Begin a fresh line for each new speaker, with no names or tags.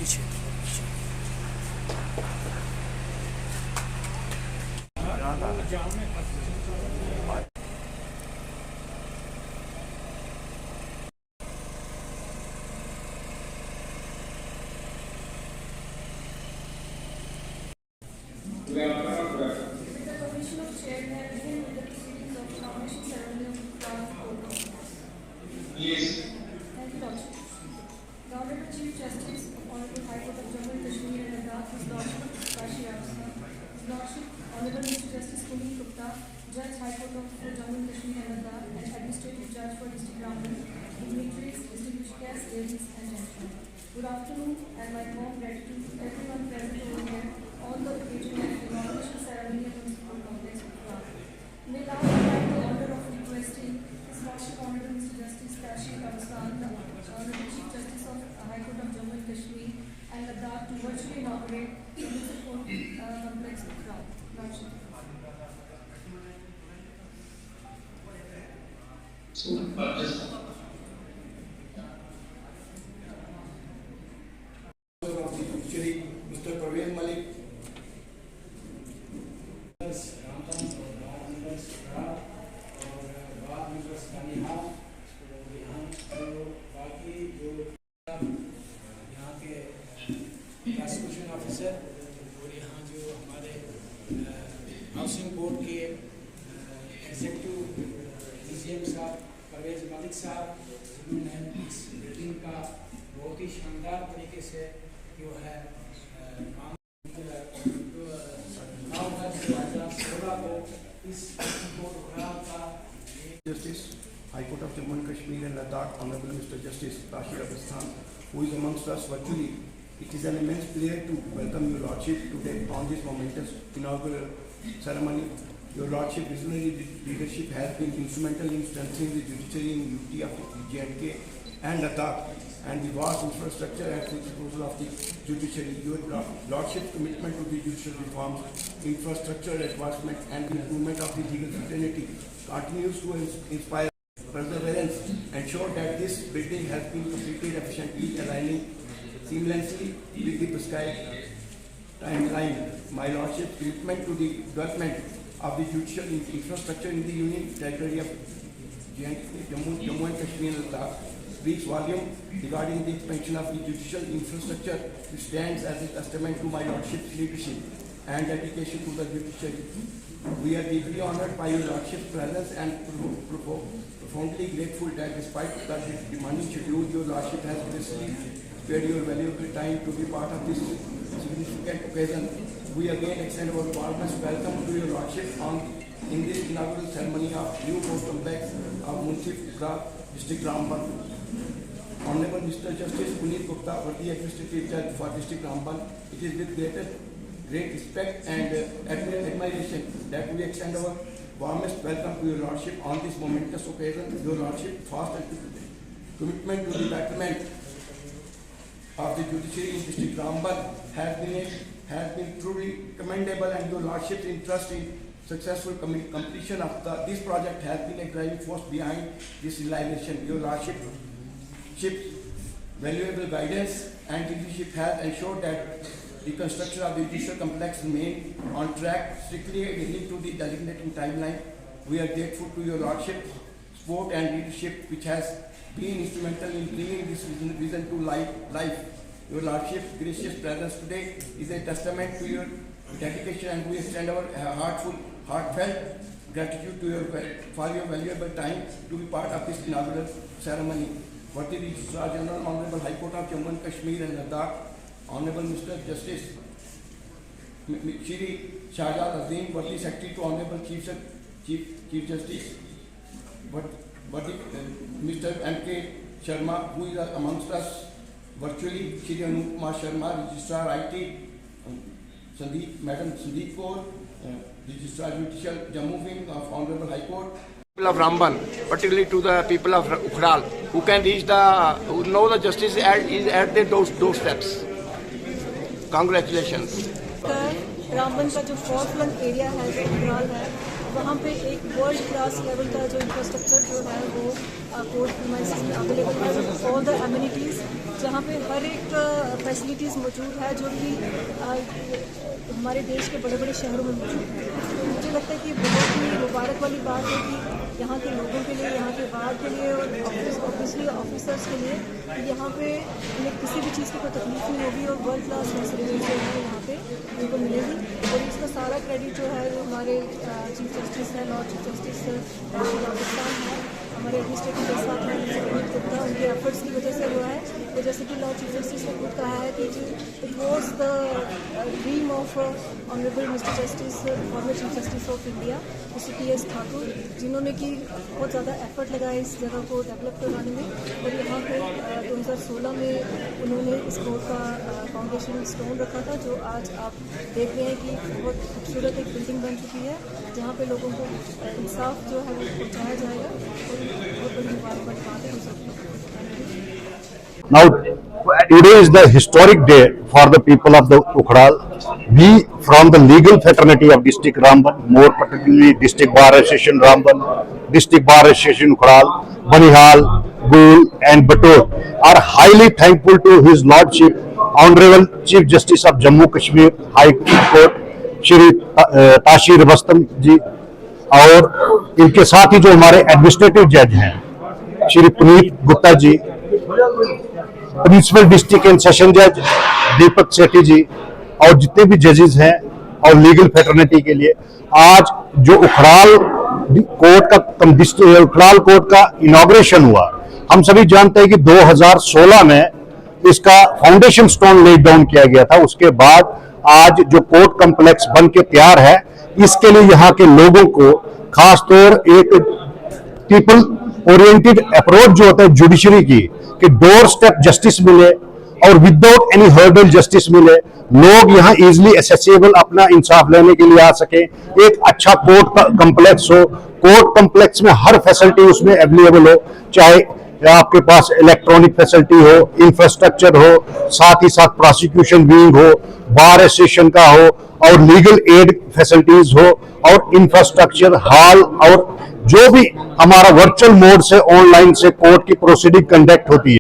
पीछे
Yes.
Thank you, Dr. The Honorable Chief Justice of Honorable High Court of Jammu and Kashmir and Ladakh, His Lordship Kashi Avastan, His Lordship Honorable Mr. Justice Puneet Gupta, Judge High Court of Jammu and Kashmir and Ladakh, and Administrative Judge for District Rambal, dignitaries, distinguished guests, ladies and gentlemen. Good afternoon, and my warm gratitude to everyone present over here on the occasion of the inauguration ceremony of the Municipal Complex of Ladakh. May now have the honor of requesting His Lordship Honorable Mr. Justice Kashi Avastan, the Honorable Chief Justice of High Court of Jammu and Kashmir and Ladakh, to virtually inaugurate the Municipal Complex of Ladakh.
So, just
of the judiciary, Mr. Parvez Malik.
Prosecution officer और यहाँ जो हमारे housing board के executive DGM साहब परवेज मलिक साहब, जिन्होंने इस building का बहुत ही शानदार तरीके से जो है
Justice, High Court of Jammu and Kashmir and Ladakh, Honorable Mr. Justice Kashi Avastan, who is amongst us virtually. It is an immense pleasure to welcome Your Lordship today on this momentous inaugural ceremony. Your Lordship visionary leadership has been instrumental in strengthening the judiciary in UT of J&K and Ladakh, and the vast infrastructure at the disposal of the judiciary. Your Lordship's commitment to the judicial reforms, infrastructure advancement, and the improvement of the legal fraternity continues to inspire perseverance, ensure that this building has been completed efficiently, aligning seamlessly with the prescribed timeline. My Lordship's commitment to the development of the judicial infrastructure in the Union Territory of Jammu and Kashmir and Ladakh speaks volume regarding the expansion of the judicial infrastructure, which stands as a testament to my Lordship's leadership and dedication to the judiciary. We are deeply honored by Your Lordship's presence and profoundly grateful that despite the demanding schedule, Your Lordship has graciously spared your valuable time to be part of this significant occasion. We again extend our warmest welcome to Your Lordship in this inaugural ceremony of new court complex of Municipal District Rambal. Honorable Mr. Justice Puneet Gupta, worthy Administrative Judge for District Rambal, it is with great respect and admiration that we extend our warmest welcome to Your Lordship on this momentous occasion. Your Lordship, fast and commitment to the betterment of the judiciary in District Rambal has been truly commendable, and Your Lordship's interest in successful completion of this project has been a driving force behind this realization. Your Lordship's valuable guidance and leadership has ensured that the construction of the judicial complex remain on track, strictly adhering to the designated timeline. We are grateful to Your Lordship's support and leadership, which has been instrumental in bringing this vision to life. Your Lordship's gracious presence today is a testament to your dedication, and we extend our heartfelt gratitude to for your valuable time to be part of this inaugural ceremony. Worthy Registrar General, Honorable High Court of Jammu and Kashmir and Ladakh, Honorable Mr. Justice Shri Shahjad Azim, worthy Secretary to Honorable Chief Justice, Mr. M.K. Sharma, who is amongst us virtually, Shri Anup Kumar Sharma, Registrar IT, Madam Sandeep Kaur, Registrar Judicial Jammu Wing of Honorable High Court. People of Rambal, particularly to the people of Ukhral, who can reach who know the justice is at their doorsteps. Congratulations.
Ramban का जो fourth flung area है जो उखराल है, वहाँ पे एक world class level का जो इंफ्रास्ट्रक्चर जो है वो कोर्ट प्रीमाइसेस में अवेलेबल है विद ऑल द एमिनिटीज़, जहाँ पे हर एक फैसिलिटीज़ मौजूद है जो कि हमारे देश के बड़े बड़े शहरों में मौजूद है। तो मुझे लगता है कि बहुत ही मुबारक वाली बात है कि यहाँ के लोगों के लिए, यहाँ के बार के लिए और ऑब्वियसली ऑफिसर्स के लिए यहाँ पे उन्हें किसी भी चीज़ की कोई तकलीफ नहीं होगी और वर्ल्ड क्लास फैसिलिटीज जो है यहाँ पे उनको मिलेगी। और इसका सारा क्रेडिट जो है वो हमारे चीफ जस्टिस है, लॉर्ड चीफ जस्टिस राजस्थान है, हमारे एडमिनिस्ट्रेटिव जज साहब हैं सुनील गुप्ता, उनके एफर्ट्स की वजह से हुआ है। तो जैसे कि लॉर्ड चीफ जस्टिस ने खुद कहा है कि it was the dream of honourable mister justice, former chief justice of India mister T.S. Thakur, जिन्होंने कि बहुत ज़्यादा एफर्ट लगाया इस जगह को डेवलप करवाने में। और यहाँ पे 2016 में उन्होंने इस कोर्ट का फाउंडेशन स्टोन रखा था, जो आज आप देख रहे हैं कि बहुत खूबसूरत एक बिल्डिंग बन चुकी है, जहाँ पे लोगों को इंसाफ जो है वो पहुँचाया जाएगा। और बहुत बड़ी मुबारकबाद बात है उन सबको।
Now, today is the historic day for the people of the Ukhdal. We, from the legal fraternity of District Ramban, more particularly District Bar Association Ramban, District Bar Association Ukhdal, Banihal, Gul and Bator, are highly thankful to His Lordship, Honorable Chief Justice of Jammu Kashmir High Court, Shri ताशीर बस्तम जी, और इनके साथ ही जो हमारे administrative जज हैं Shri Puneet Gupta ji, principal district and session जज दीपक सेठी जी, और जितने भी जजेस हैं और लीगल फैटर्निटी के लिए आज जो उखड़ाल कोर्ट का इनॉग्रेशन हुआ। हम सभी जानते हैं कि 2016 में इसका फाउंडेशन स्टोन लेड डाउन किया गया था। उसके बाद आज जो कोर्ट कॉम्प्लेक्स बन के तैयार है, इसके लिए यहाँ के लोगों को खासतौर एक पीपल ओरिएंटेड अप्रोच जो होता है जुडिशरी की, कि डोर स्टेप जस्टिस मिले और विदाउट एनी हर्डल जस्टिस मिले, लोग यहाँ इजीली एक्सेसिबल अपना इंसाफ लेने के लिए आ सके। एक अच्छा कोर्ट कॉम्प्लेक्स हो, कोर्ट कॉम्प्लेक्स में हर फैसिलिटी उसमें अवेलेबल हो, चाहे आपके पास इलेक्ट्रॉनिक फैसिलिटी हो, इंफ्रास्ट्रक्चर हो, साथ ही साथ प्रोसिक्यूशन विंग हो, बार एसोसिएशन का हो, और लीगल एड फैसिलिटीज हो, और इंफ्रास्ट्रक्चर हॉल, और जो भी हमारा वर्चुअल मोड से ऑनलाइन से कोर्ट की प्रोसीडिंग कंडक्ट होती है।